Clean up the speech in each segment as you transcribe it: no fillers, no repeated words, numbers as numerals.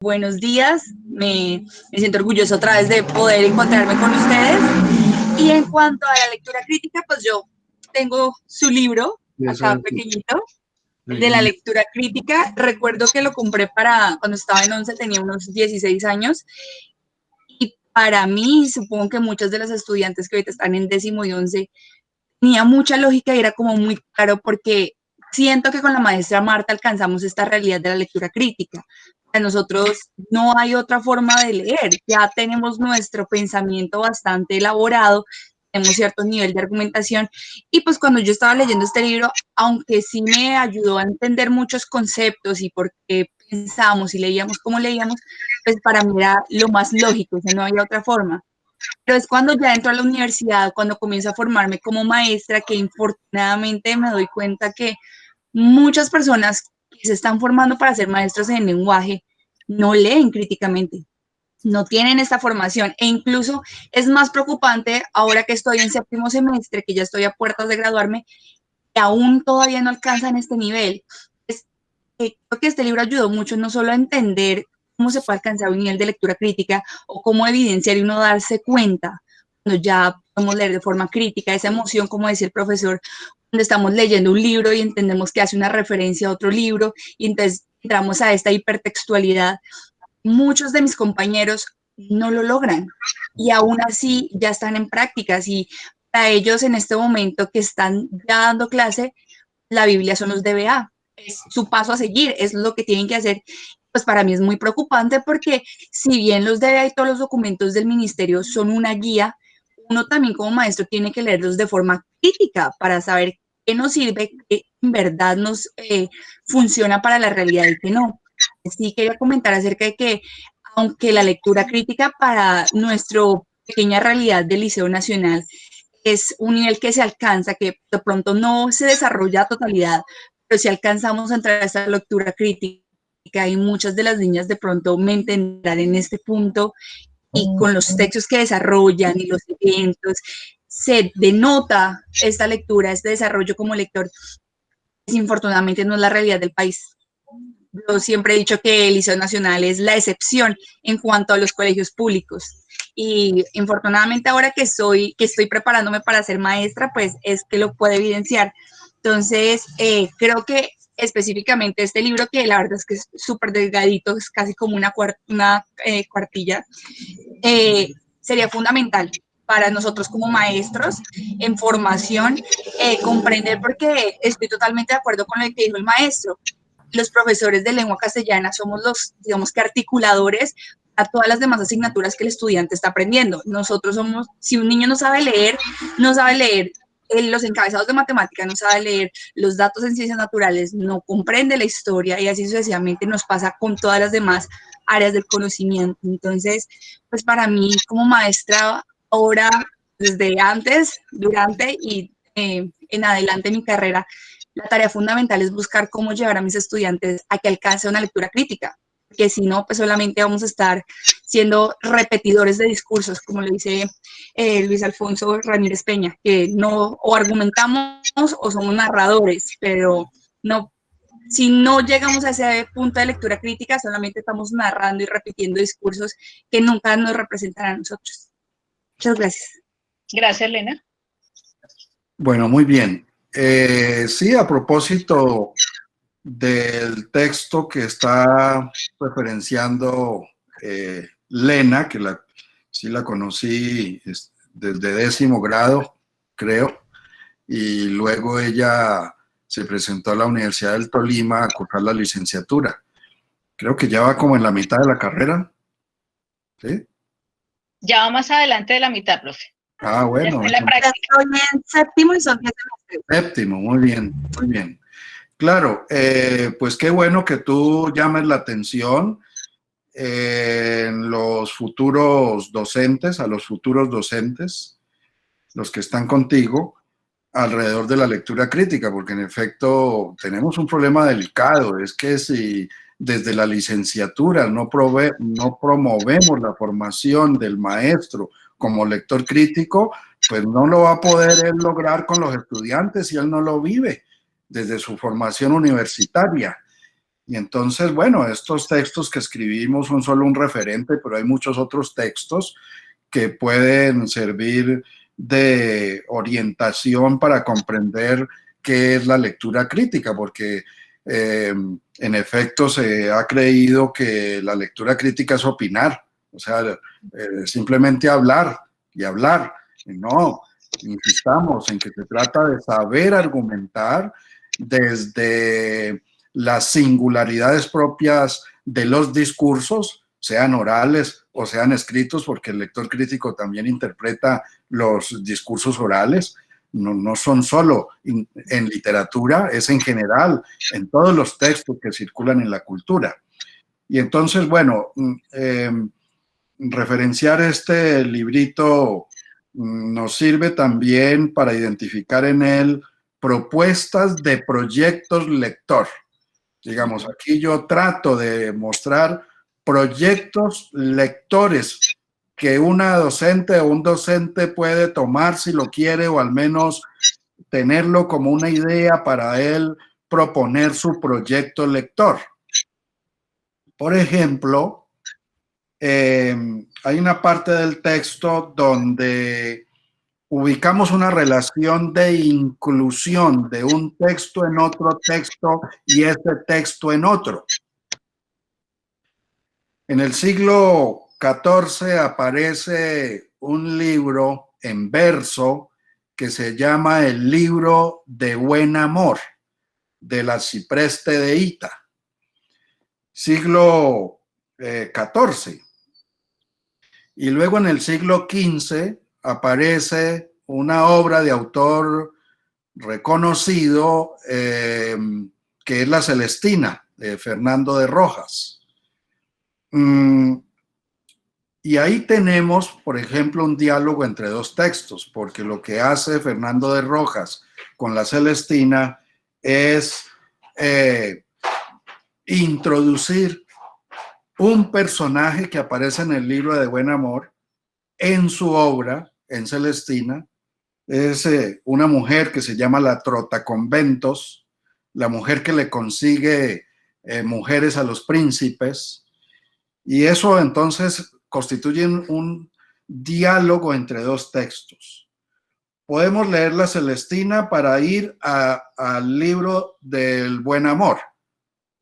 buenos días. Me siento orgullosa otra vez de poder encontrarme con ustedes. Y en cuanto a la lectura crítica, pues yo tengo su libro, Eso acá es, pequeñito, de la sí. lectura crítica. Recuerdo que lo compré para cuando estaba en 11, tenía unos 16 años. Y para mí, supongo que muchos de los estudiantes que ahorita están en 10º y 11, tenía mucha lógica y era como muy claro porque siento que con la maestra Marta alcanzamos esta realidad de la lectura crítica. Para nosotros no hay otra forma de leer, ya tenemos nuestro pensamiento bastante elaborado, tenemos cierto nivel de argumentación y pues cuando yo estaba leyendo este libro, aunque sí me ayudó a entender muchos conceptos y por qué pensábamos y leíamos como leíamos, pues para mí era lo más lógico, o sea, no había otra forma. Pero es cuando ya entro a la universidad, cuando comienzo a formarme como maestra, que infortunadamente me doy cuenta que muchas personas que se están formando para ser maestros en lenguaje no leen críticamente, no tienen esta formación e incluso es más preocupante ahora que estoy en 7º semestre, que ya estoy a puertas de graduarme, que aún todavía no alcanzan este nivel. Creo que este libro ayudó mucho no solo a entender cómo se puede alcanzar un nivel de lectura crítica o cómo evidenciar y uno darse cuenta cuando ya podemos leer de forma crítica, esa emoción, como decía el profesor, cuando estamos leyendo un libro y entendemos que hace una referencia a otro libro y entonces entramos a esta hipertextualidad. Muchos de mis compañeros no lo logran y aún así ya están en prácticas y para ellos en este momento que están ya dando clase, la Biblia son los DBA, es su paso a seguir, es lo que tienen que hacer. Pues para mí es muy preocupante porque si bien los DBA y todos los documentos del ministerio son una guía, uno también como maestro tiene que leerlos de forma crítica para saber qué nos sirve, qué en verdad nos funciona para la realidad y qué no. Sí quería comentar acerca de que aunque la lectura crítica para nuestra pequeña realidad del Liceo Nacional es un nivel que se alcanza, que de pronto no se desarrolla a totalidad, pero si alcanzamos a entrar a esa lectura crítica y muchas de las niñas de pronto me entenderán en este punto y con los textos que desarrollan y los eventos, se denota esta lectura, este desarrollo como lector. Infortunadamente no es la realidad del país. Yo siempre he dicho que el Liceo Nacional es la excepción en cuanto a los colegios públicos. Y infortunadamente ahora que estoy preparándome para ser maestra, pues es que lo puedo evidenciar. Entonces, creo que específicamente este libro, que la verdad es que es súper delgadito, es casi como una cuartilla, sería fundamental para nosotros como maestros en formación, comprender, porque estoy totalmente de acuerdo con lo que dijo el maestro. Los profesores de lengua castellana somos los, digamos que articuladores a todas las demás asignaturas que el estudiante está aprendiendo. Nosotros somos, si un niño no sabe leer los encabezados de matemática, no sabe leer los datos en ciencias naturales, no comprende la historia y así sucesivamente nos pasa con todas las demás áreas del conocimiento. Entonces, pues para mí como maestra, ahora, desde antes, durante y en adelante en mi carrera, la tarea fundamental es buscar cómo llevar a mis estudiantes a que alcancen una lectura crítica, que si no, pues solamente vamos a estar siendo repetidores de discursos, como lo dice Luis Alfonso Ramírez Peña, que no o argumentamos o somos narradores, pero no, si no llegamos a ese punto de lectura crítica, solamente estamos narrando y repitiendo discursos que nunca nos representan a nosotros. Muchas gracias. Gracias, Elena. Bueno, muy bien. Sí, a propósito del texto que está referenciando Lena, que sí la conocí desde 10º grado, creo, y luego ella se presentó a la Universidad del Tolima a cursar la licenciatura. Creo que ya va como en la mitad de la carrera, ¿sí? Ya va más adelante de la mitad, profe. Ah, bueno. Ya está en la práctica. Estoy en 7º y son 10 semestres. 7º, muy bien, muy bien. Claro, pues qué bueno que tú llames la atención en los futuros docentes, a los futuros docentes, los que están contigo, alrededor de la lectura crítica, porque en efecto tenemos un problema delicado, es que si desde la licenciatura no promovemos la formación del maestro como lector crítico, pues no lo va a poder él lograr con los estudiantes si él no lo vive desde su formación universitaria. Y entonces, bueno, estos textos que escribimos son solo un referente, pero hay muchos otros textos que pueden servir de orientación para comprender qué es la lectura crítica, porque en efecto se ha creído que la lectura crítica es opinar, o sea, simplemente hablar y hablar. No, insistamos en que se trata de saber argumentar desde las singularidades propias de los discursos, sean orales o sean escritos, porque el lector crítico también interpreta los discursos orales. No son solo en literatura, es en general, en todos los textos que circulan en la cultura. Y entonces, bueno, referenciar este librito nos sirve también para identificar en él propuestas de proyectos lector. Digamos, aquí yo trato de mostrar proyectos lectores que una docente o un docente puede tomar si lo quiere, o al menos tenerlo como una idea para él proponer su proyecto lector. Por ejemplo, hay una parte del texto donde ubicamos una relación de inclusión de un texto en otro texto y ese texto en otro. En el siglo XIV aparece un libro en verso que se llama el Libro de Buen Amor, de la Cipreste de Hita, siglo XIV. Y luego en el siglo XV aparece una obra de autor reconocido que es La Celestina, de Fernando de Rojas. Y ahí tenemos, por ejemplo, un diálogo entre dos textos, porque lo que hace Fernando de Rojas con La Celestina es introducir un personaje que aparece en el Libro de Buen Amor en su obra, en Celestina. Es una mujer que se llama la Trotaconventos, la mujer que le consigue mujeres a los príncipes, y eso entonces constituye un diálogo entre dos textos. Podemos leer la Celestina para ir al Libro del Buen Amor,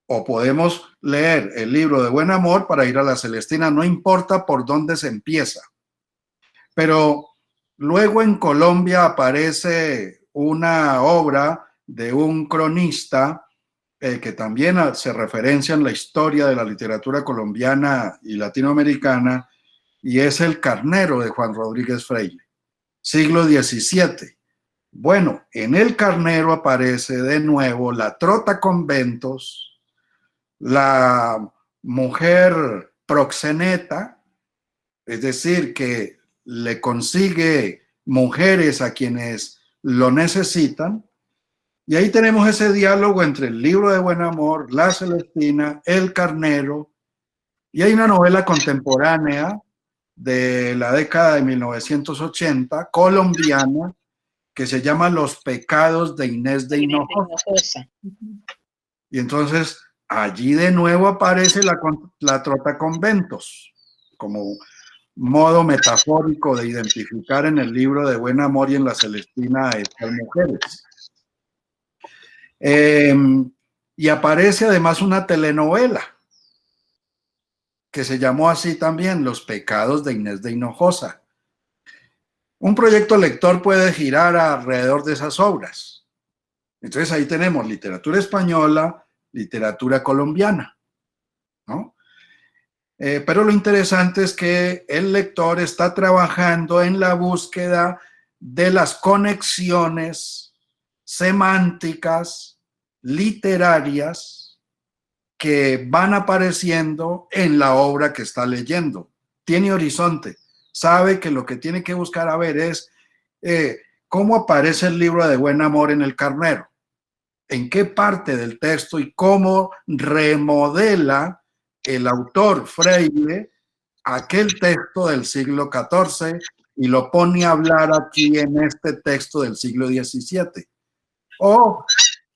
o podemos leer el Libro de Buen Amor para ir a la Celestina, no importa por dónde se empieza. Pero luego en Colombia aparece una obra de un cronista que también se referencia en la historia de la literatura colombiana y latinoamericana, y es El Carnero de Juan Rodríguez Freire, siglo XVII. Bueno, en El Carnero aparece de nuevo la Trotaconventos, la mujer proxeneta, es decir, que le consigue mujeres a quienes lo necesitan. Y ahí tenemos ese diálogo entre el Libro de Buen Amor, La Celestina, El Carnero, y hay una novela contemporánea de la década de 1980, colombiana, que se llama Los pecados de Inés de Hinojosa. Y entonces allí de nuevo aparece la Trotaconventos, como modo metafórico de identificar en el Libro de Buen Amor y en La Celestina a estas mujeres. Y aparece además una telenovela que se llamó así también, Los pecados de Inés de Hinojosa. Un proyecto lector puede girar alrededor de esas obras. Entonces ahí tenemos literatura española, literatura colombiana, ¿no? Pero lo interesante es que el lector está trabajando en la búsqueda de las conexiones semánticas, literarias, que van apareciendo en la obra que está leyendo. Tiene horizonte, sabe que lo que tiene que buscar a ver es cómo aparece el Libro de Buen Amor en El Carnero, en qué parte del texto y cómo remodela el autor Freire aquel texto del siglo XIV y lo pone a hablar aquí en este texto del siglo XVII. O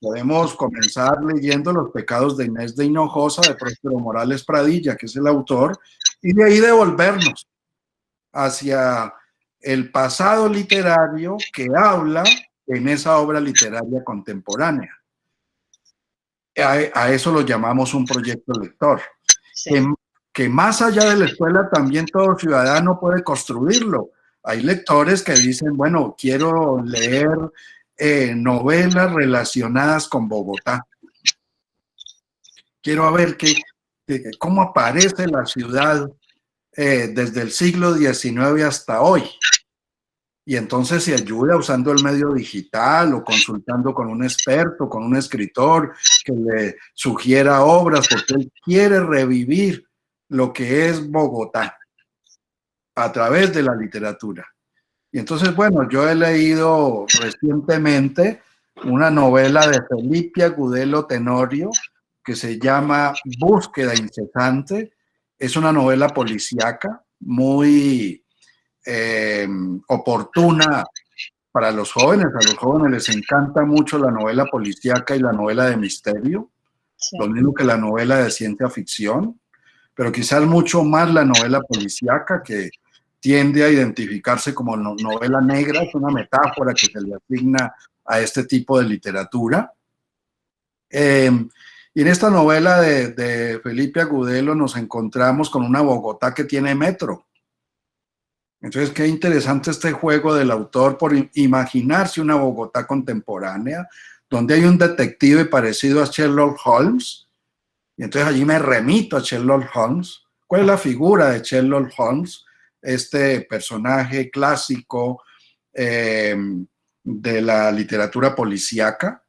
Podemos comenzar leyendo Los pecados de Inés de Hinojosa, de Próspero Morales Pradilla, que es el autor, y de ahí devolvernos hacia el pasado literario que habla en esa obra literaria contemporánea. A eso lo llamamos un proyecto lector. Sí. Que más allá de la escuela también todo ciudadano puede construirlo. Hay lectores que dicen, bueno, quiero leer novelas relacionadas con Bogotá. Quiero ver cómo aparece la ciudad desde el siglo XIX hasta hoy. Y entonces se ayuda usando el medio digital o consultando con un experto, con un escritor que le sugiera obras, porque él quiere revivir lo que es Bogotá a través de la literatura. Y entonces, bueno, yo he leído recientemente una novela de Felipe Agudelo Tenorio que se llama Búsqueda incesante. Es una novela policíaca muy oportuna para los jóvenes. A los jóvenes les encanta mucho la novela policíaca y la novela de misterio, Sí. lo mismo que la novela de ciencia ficción, pero quizás mucho más la novela policíaca, que tiende a identificarse como novela negra, es una metáfora que se le asigna a este tipo de literatura. Y en esta novela de Felipe Agudelo nos encontramos con una Bogotá que tiene metro. Entonces, qué interesante este juego del autor por imaginarse una Bogotá contemporánea, donde hay un detective parecido a Sherlock Holmes, y entonces allí me remito a Sherlock Holmes. ¿Cuál es la figura de Sherlock Holmes? Este personaje clásico de la literatura policíaca.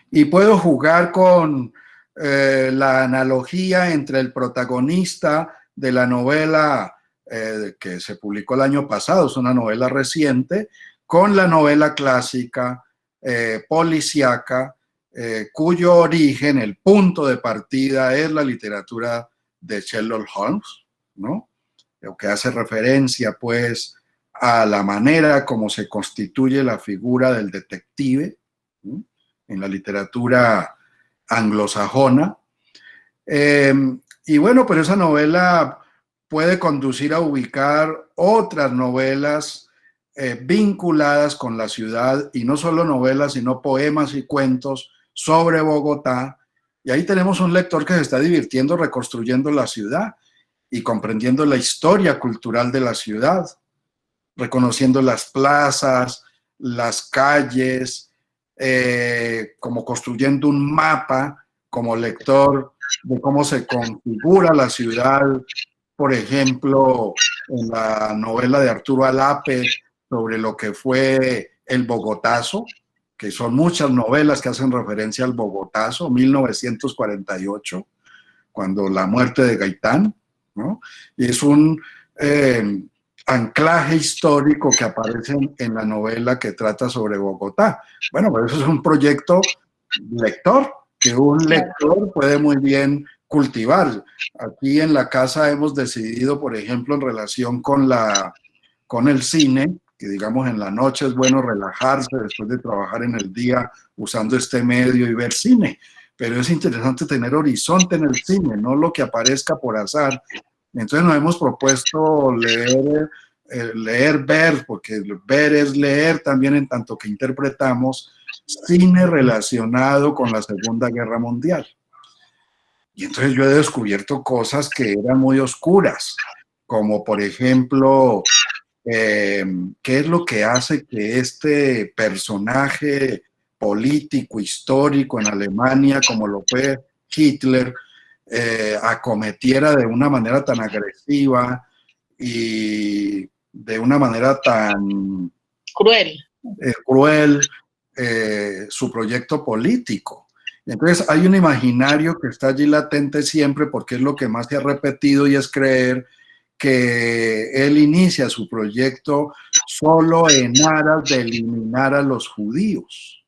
Y puedo jugar con la analogía entre el protagonista de la novela que se publicó el año pasado, es una novela reciente, con la novela clásica policíaca, cuyo origen, el punto de partida es la literatura de Sherlock Holmes, ¿no? Lo que hace referencia, pues, a la manera como se constituye la figura del detective, ¿no?, en la literatura anglosajona. Y bueno, pero esa novela puede conducir a ubicar otras novelas vinculadas con la ciudad, y no solo novelas, sino poemas y cuentos sobre Bogotá. Y ahí tenemos un lector que se está divirtiendo reconstruyendo la ciudad y comprendiendo la historia cultural de la ciudad, reconociendo las plazas, las calles, como construyendo un mapa como lector de cómo se configura la ciudad. Por ejemplo, en la novela de Arturo Alape sobre lo que fue el Bogotazo, que son muchas novelas que hacen referencia al Bogotazo, 1948, cuando la muerte de Gaitán, ¿no? Y es un anclaje histórico que aparece en la novela que trata sobre Bogotá. Bueno, pues eso es un proyecto lector, que un lector puede muy bien cultivar. Aquí en la casa hemos decidido, por ejemplo, en relación con el cine, que digamos en la noche es bueno relajarse después de trabajar en el día usando este medio y ver cine, pero es interesante tener horizonte en el cine, no lo que aparezca por azar. Entonces nos hemos propuesto leer, ver, porque ver es leer también, en tanto que interpretamos cine relacionado con la Segunda Guerra Mundial. Y entonces yo he descubierto cosas que eran muy oscuras, como por ejemplo, qué es lo que hace que este personaje político, histórico en Alemania, como lo fue Hitler, acometiera de una manera tan agresiva y de una manera tan cruel su proyecto político. Entonces hay un imaginario que está allí latente siempre, porque es lo que más se ha repetido, y es creer que él inicia su proyecto solo en aras de eliminar a los judíos.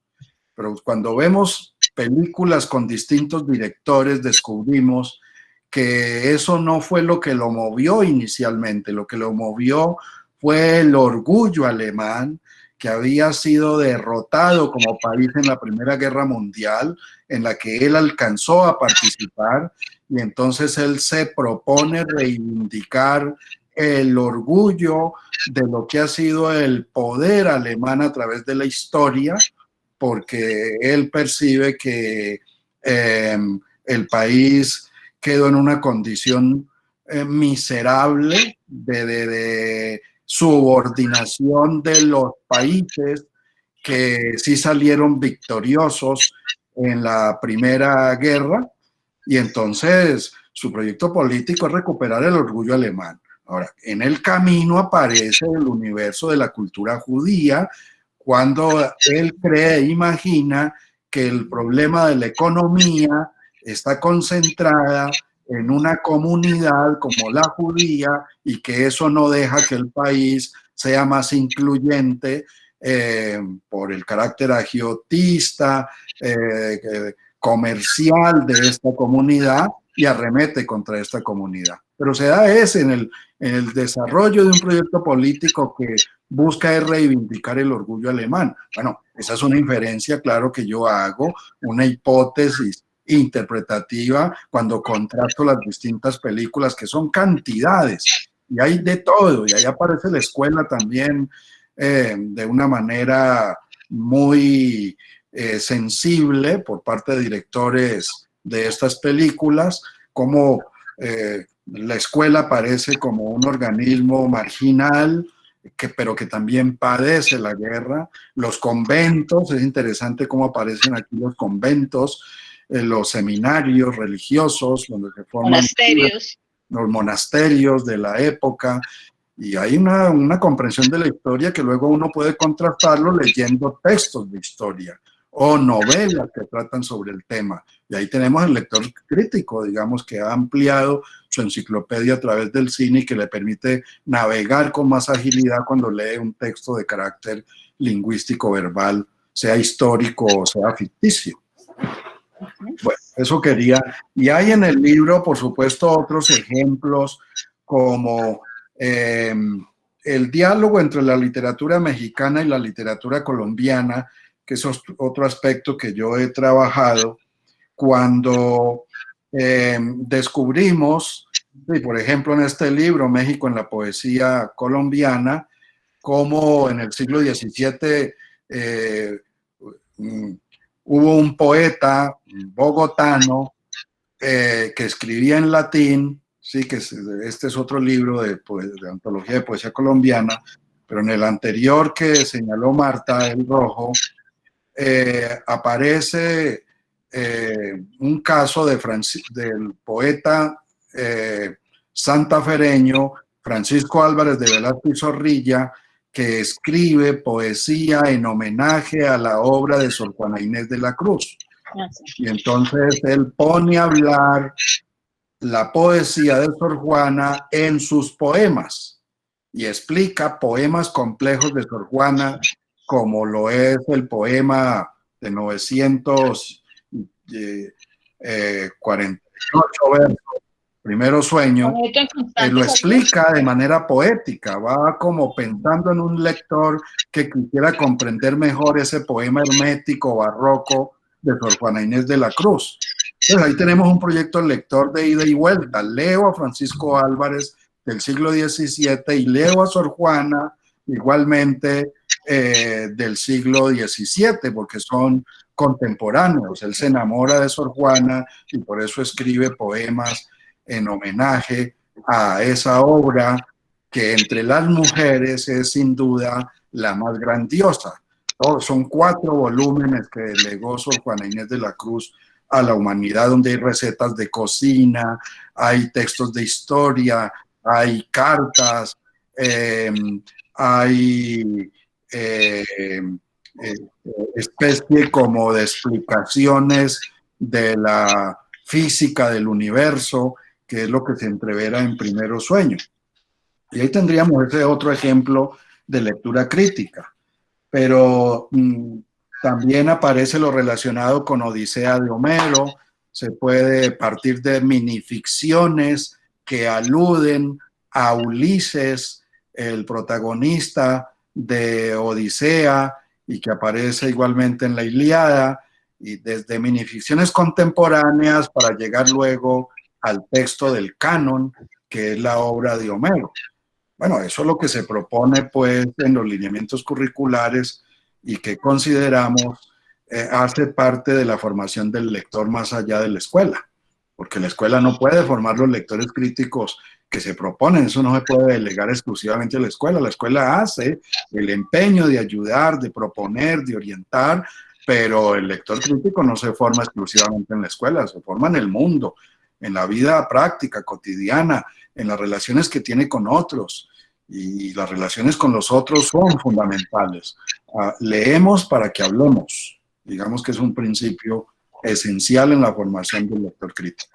Pero cuando vemos películas con distintos directores, descubrimos que eso no fue lo que lo movió inicialmente. Lo que lo movió fue el orgullo alemán, que había sido derrotado como país en la Primera Guerra Mundial, en la que él alcanzó a participar, y entonces él se propone reivindicar el orgullo de lo que ha sido el poder alemán a través de la historia, porque él percibe que el país quedó en una condición miserable de subordinación de los países que sí salieron victoriosos en la Primera Guerra, y entonces su proyecto político es recuperar el orgullo alemán. Ahora, en el camino aparece el universo de la cultura judía, cuando él cree e imagina que el problema de la economía está concentrada en una comunidad como la judía, y que eso no deja que el país sea más incluyente por el carácter agiotista, comercial de esta comunidad, y arremete contra esta comunidad. Pero se da en el desarrollo de un proyecto político que busca es reivindicar el orgullo alemán. Bueno, esa es una inferencia, claro, que yo hago, una hipótesis interpretativa cuando contrasto las distintas películas, que son cantidades, y hay de todo, y ahí aparece la escuela también de una manera muy sensible por parte de directores de estas películas, como la escuela aparece como un organismo marginal, pero que también padece la guerra. Los conventos, es interesante cómo aparecen aquí los conventos, los seminarios religiosos, donde se forman monasterios. Los monasterios de la época, y hay una comprensión de la historia que luego uno puede contrastarlo leyendo textos de historia o novelas que tratan sobre el tema. Y ahí tenemos el lector crítico, digamos, que ha ampliado su enciclopedia a través del cine y que le permite navegar con más agilidad cuando lee un texto de carácter lingüístico verbal, sea histórico o sea ficticio. Bueno, eso quería. Y hay en el libro, por supuesto, otros ejemplos como el diálogo entre la literatura mexicana y la literatura colombiana, que es otro aspecto que yo he trabajado cuando descubrimos, por ejemplo, en este libro, México en la poesía colombiana, cómo en el siglo XVII hubo un poeta bogotano que escribía en latín, sí, que este es otro libro de antología de poesía colombiana, pero en el anterior que señaló Marta, El Rojo, aparece un caso del poeta santafereño Francisco Álvarez de Velasco y Zorrilla, que escribe poesía en homenaje a la obra de Sor Juana Inés de la Cruz. Y entonces él pone a hablar la poesía de Sor Juana en sus poemas y explica poemas complejos de Sor Juana, como lo es el poema de 948 versos, Primero Sueño. Lo explica de manera poética, va como pensando en un lector que quisiera comprender mejor ese poema hermético barroco de Sor Juana Inés de la Cruz. Entonces ahí tenemos un proyecto lector de ida y vuelta. Leo a Francisco Álvarez del siglo XVII y leo a Sor Juana igualmente del siglo XVII, porque son contemporáneos. Él se enamora de Sor Juana y por eso escribe poemas en homenaje a esa obra que entre las mujeres es sin duda la más grandiosa. Son 4 volúmenes que legó Sor Juana Inés de la Cruz a la humanidad, donde hay recetas de cocina, hay textos de historia, hay cartas, hay especie como de explicaciones de la física del universo, que es lo que se entrevera en Primero Sueño. Y ahí tendríamos ese otro ejemplo de lectura crítica. Pero también aparece lo relacionado con Odisea de Homero. Se puede partir de minificciones que aluden a Ulises, el protagonista de Odisea y que aparece igualmente en la Ilíada, y desde minificciones contemporáneas para llegar luego al texto del canon, que es la obra de Homero. Bueno, eso es lo que se propone pues en los lineamientos curriculares y que consideramos hace parte de la formación del lector más allá de la escuela, porque la escuela no puede formar los lectores críticos que se proponen, eso no se puede delegar exclusivamente a la escuela hace el empeño de ayudar, de proponer, de orientar, pero el lector crítico no se forma exclusivamente en la escuela, se forma en el mundo, en la vida práctica, cotidiana, en las relaciones que tiene con otros, y las relaciones con los otros son fundamentales. Leemos para que hablemos, digamos que es un principio esencial en la formación del lector crítico.